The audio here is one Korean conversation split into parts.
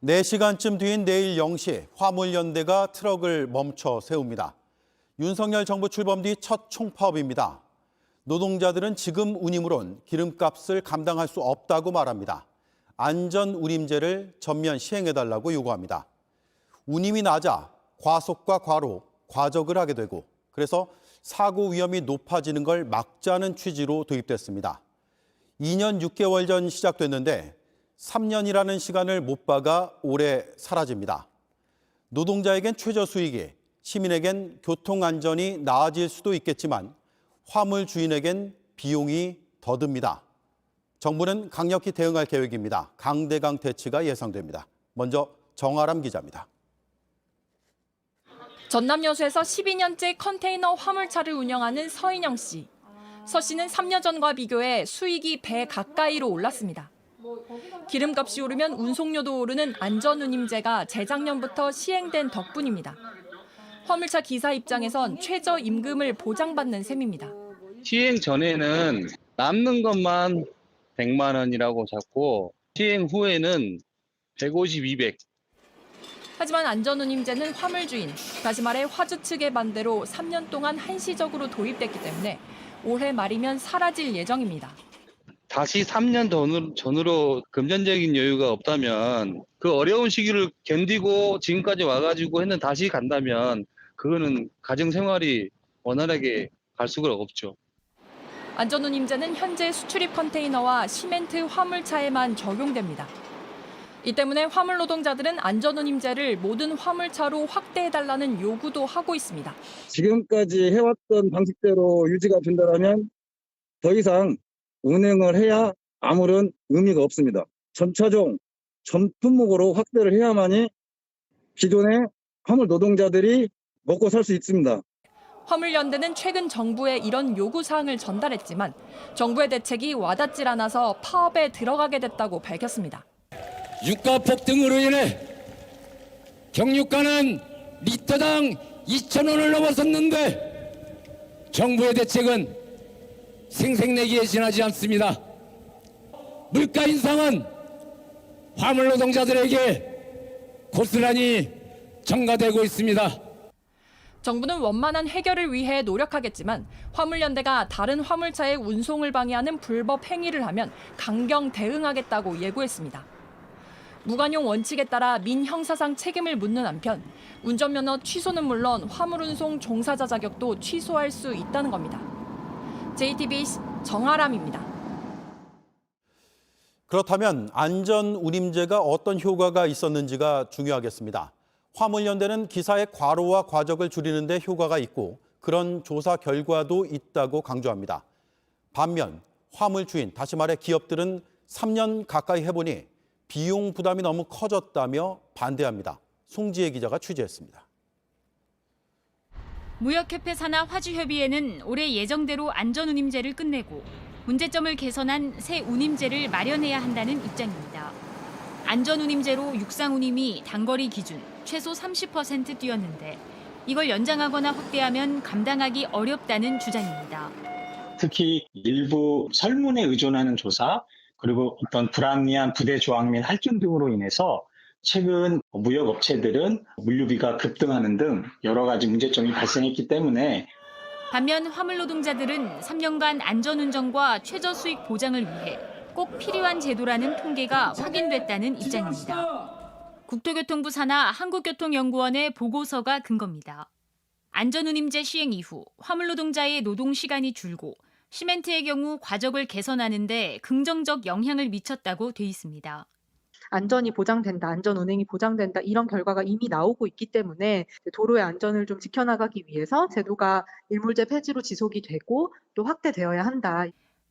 4시간쯤 뒤인 내일 0시 화물연대가 트럭을 멈춰 세웁니다. 윤석열 정부 출범 뒤 첫 총파업입니다. 노동자들은 지금 운임으론 기름값을 감당할 수 없다고 말합니다. 안전운임제를 전면 시행해달라고 요구합니다. 운임이 낮아 과속과 과로, 과적을 하게 되고 그래서 사고 위험이 높아지는 걸 막자는 취지로 도입됐습니다. 2년 6개월 전 시작됐는데 3년이라는 시간을 못 박아 올해 사라집니다. 노동자에겐 최저 수익이, 시민에겐 교통안전이 나아질 수도 있겠지만 화물 주인에겐 비용이 더 듭니다. 정부는 강력히 대응할 계획입니다. 강대강 대치가 예상됩니다. 먼저 정아람 기자입니다. 전남 여수에서 12년째 컨테이너 화물차를 운영하는 서인영 씨. 서 씨는 3년 전과 비교해 수익이 배 가까이로 올랐습니다. 기름값이 오르면 운송료도 오르는 안전운임제가 재작년부터 시행된 덕분입니다. 화물차 기사 입장에선 최저임금을 보장받는 셈입니다. 시행 전에는 남는 것만 100만 원이라고 잡고 시행 후에는 150, 200. 하지만 안전운임제는 화물주인, 다시 말해 화주 측의 반대로 3년 동안 한시적으로 도입됐기 때문에 올해 말이면 사라질 예정입니다. 다시 3년 전으로 금전적인 여유가 없다면 그 어려운 시기를 견디고 지금까지 와가지고 했는 다시 간다면 그거는 가정생활이 원활하게 갈 수가 없죠. 안전운임제는 현재 수출입 컨테이너와 시멘트 화물차에만 적용됩니다. 이 때문에 화물 노동자들은 안전운임제를 모든 화물차로 확대해달라는 요구도 하고 있습니다. 지금까지 해왔던 방식대로 유지가 된다면 더 이상 운행을 해야 아무런 의미가 없습니다. 전차종, 전 품목으로 확대를 해야만이 기존의 화물 노동자들이 먹고 살 수 있습니다. 화물연대는 최근 정부에 이런 요구사항을 전달했지만 정부의 대책이 와닿질 않아서 파업에 들어가게 됐다고 밝혔습니다. 유가 폭등으로 인해 경유가는 리터당 2,000원을 넘어섰는데 정부의 대책은 생색내기에 지나지 않습니다. 물가 인상은 화물 노동자들에게 고스란히 전가되고 있습니다. 정부는 원만한 해결을 위해 노력하겠지만 화물연대가 다른 화물차의 운송을 방해하는 불법 행위를 하면 강경 대응하겠다고 예고했습니다. 무관용 원칙에 따라 민형사상 책임을 묻는 한편 운전면허 취소는 물론 화물운송 종사자 자격도 취소할 수 있다는 겁니다. JTBC 정아람입니다. 그렇다면 안전운임제가 어떤 효과가 있었는지가 중요하겠습니다. 화물연대는 기사의 과로와 과적을 줄이는 데 효과가 있고 그런 조사 결과도 있다고 강조합니다. 반면 화물 주인, 다시 말해 기업들은 3년 가까이 해보니 비용 부담이 너무 커졌다며 반대합니다. 송지혜 기자가 취재했습니다. 무역협회 산하 화주협의회는 올해 예정대로 안전운임제를 끝내고 문제점을 개선한 새 운임제를 마련해야 한다는 입장입니다. 안전운임제로 육상운임이 단거리 기준 최소 30% 뛰었는데 이걸 연장하거나 확대하면 감당하기 어렵다는 주장입니다. 특히 일부 설문에 의존하는 조사, 그리고 어떤 불합리한 부대 조항 및 할증 등으로 인해서 최근 무역업체들은 물류비가 급등하는 등 여러 가지 문제점이 발생했기 때문에 반면 화물 노동자들은 3년간 안전운전과 최저 수익 보장을 위해 꼭 필요한 제도라는 통계가 확인됐다는 입장입니다. 국토교통부 산하 한국교통연구원의 보고서가 근거입니다. 안전운임제 시행 이후 화물 노동자의 노동 시간이 줄고 시멘트의 경우 과적을 개선하는 데 긍정적 영향을 미쳤다고 돼 있습니다. 안전이 보장된다, 안전 운행이 보장된다 이런 결과가 이미 나오고 있기 때문에 도로의 안전을 좀 지켜나가기 위해서 제도가 일몰제 폐지로 지속이 되고 또 확대되어야 한다.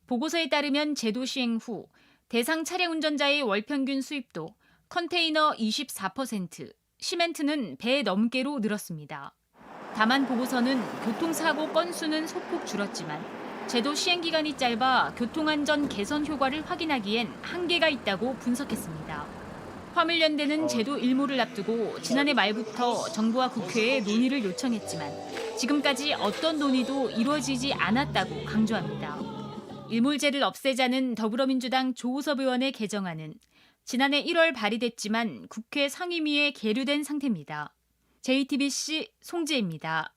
보고서에 따르면 제도 시행 후 대상 차량 운전자의 월 평균 수입도 컨테이너 24%, 시멘트는 배 넘게로 늘었습니다. 다만 보고서는 교통사고 건수는 소폭 줄었지만 제도 시행 기간이 짧아 교통안전 개선 효과를 확인하기엔 한계가 있다고 분석했습니다. 화물연대는 제도 일몰을 앞두고 지난해 말부터 정부와 국회에 논의를 요청했지만 지금까지 어떤 논의도 이루어지지 않았다고 강조합니다. 일몰제를 없애자는 더불어민주당 조호섭 의원의 개정안은 지난해 1월 발의됐지만 국회 상임위에 계류된 상태입니다. JTBC 송지혜입니다.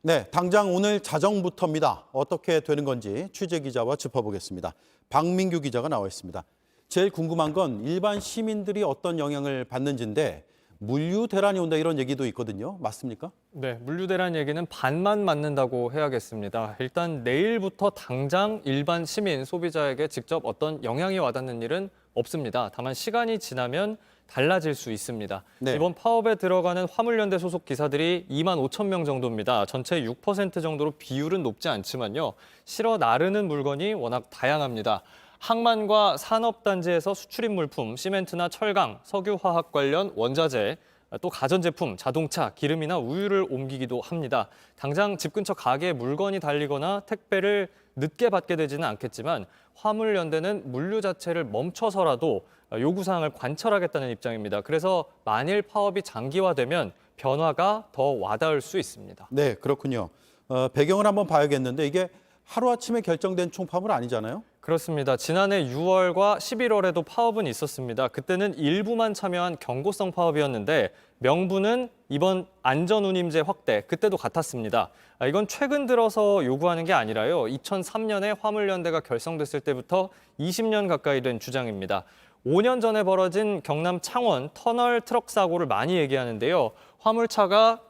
네, 당장 오늘 자정부터입니다. 어떻게 되는 건지 취재기자와 짚어보겠습니다. 박민규 기자가 나와 있습니다. 제일 궁금한 건 일반 시민들이 어떤 영향을 받는지인데 물류 대란이 온다 이런 얘기도 있거든요. 맞습니까? 네, 물류 대란 얘기는 반만 맞는다고 해야겠습니다. 일단 내일부터 당장 일반 시민, 소비자에게 직접 어떤 영향이 와닿는 일은 없습니다. 다만 시간이 지나면 달라질 수 있습니다. 네. 이번 파업에 들어가는 화물연대 소속 기사들이 2만 5천 명 정도입니다. 전체 6% 정도로 비율은 높지 않지만요. 실어 나르는 물건이 워낙 다양합니다. 항만과 산업단지에서 수출입 물품, 시멘트나 철강, 석유화학 관련 원자재, 또 가전제품, 자동차, 기름이나 우유를 옮기기도 합니다. 당장 집 근처 가게에 물건이 달리거나 택배를 늦게 받게 되지는 않겠지만 화물연대는 물류 자체를 멈춰서라도 요구사항을 관철하겠다는 입장입니다. 그래서 만일 파업이 장기화되면 변화가 더 와닿을 수 있습니다. 네, 그렇군요. 배경을 한번 봐야겠는데 이게 하루아침에 결정된 총파업은 아니잖아요? 그렇습니다. 지난해 6월과 11월에도 파업은 있었습니다. 그때는 일부만 참여한 경고성 파업이었는데 명분은 이번 안전운임제 확대, 그때도 같았습니다. 이건 최근 들어서 요구하는 게 아니라요. 2003년에 화물연대가 결성됐을 때부터 20년 가까이 된 주장입니다. 5년 전에 벌어진 경남 창원 터널 트럭 사고를 많이 얘기하는데요. 화물차가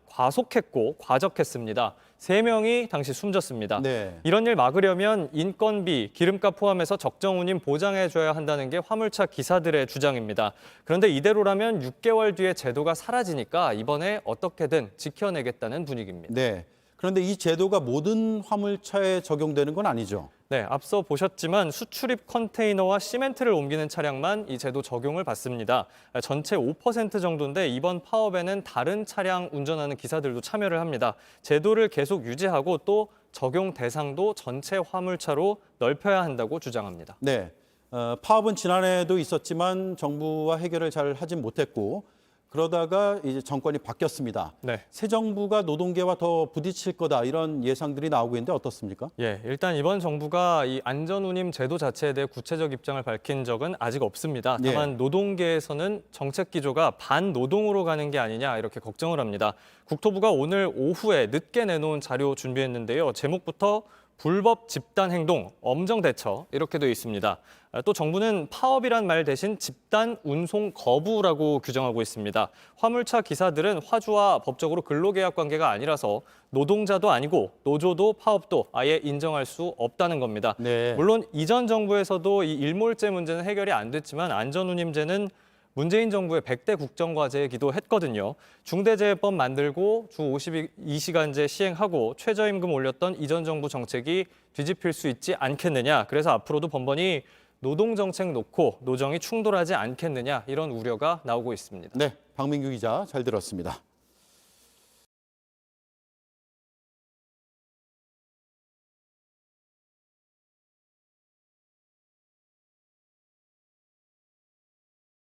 과속했고 과적했습니다. 3명이 당시 숨졌습니다. 네. 이런 일 막으려면 인건비, 기름값 포함해서 적정 운임 보장해줘야 한다는 게 화물차 기사들의 주장입니다. 그런데 이대로라면 6개월 뒤에 제도가 사라지니까 이번에 어떻게든 지켜내겠다는 분위기입니다. 네. 그런데 이 제도가 모든 화물차에 적용되는 건 아니죠? 네, 앞서 보셨지만 수출입 컨테이너와 시멘트를 옮기는 차량만 이 제도 적용을 받습니다. 전체 5% 정도인데 이번 파업에는 다른 차량 운전하는 기사들도 참여를 합니다. 제도를 계속 유지하고 또 적용 대상도 전체 화물차로 넓혀야 한다고 주장합니다. 네. 파업은 지난해에도 있었지만 정부와 해결을 잘 하진 못했고 그러다가 이제 정권이 바뀌었습니다. 네. 새 정부가 노동계와 더 부딪힐 거다 이런 예상들이 나오고 있는데 어떻습니까? 예, 일단 이번 정부가 이 안전운임 제도 자체에 대해 구체적 입장을 밝힌 적은 아직 없습니다. 다만 노동계에서는 정책 기조가 반노동으로 가는 게 아니냐 이렇게 걱정을 합니다. 국토부가 오늘 오후에 늦게 내놓은 자료 준비했는데요. 제목부터 불법 집단 행동, 엄정 대처 이렇게 되어 있습니다. 또 정부는 파업이란 말 대신 집단 운송 거부라고 규정하고 있습니다. 화물차 기사들은 화주와 법적으로 근로계약 관계가 아니라서 노동자도 아니고 노조도 파업도 아예 인정할 수 없다는 겁니다. 네. 물론 이전 정부에서도 이 일몰제 문제는 해결이 안 됐지만 안전운임제는 문재인 정부의 100대 국정과제이기도 했거든요. 중대재해법 만들고 주 52시간제 시행하고 최저임금 올렸던 이전 정부 정책이 뒤집힐 수 있지 않겠느냐. 그래서 앞으로도 번번이 노동정책 놓고 노정이 충돌하지 않겠느냐 이런 우려가 나오고 있습니다. 네, 박민규 기자 잘 들었습니다.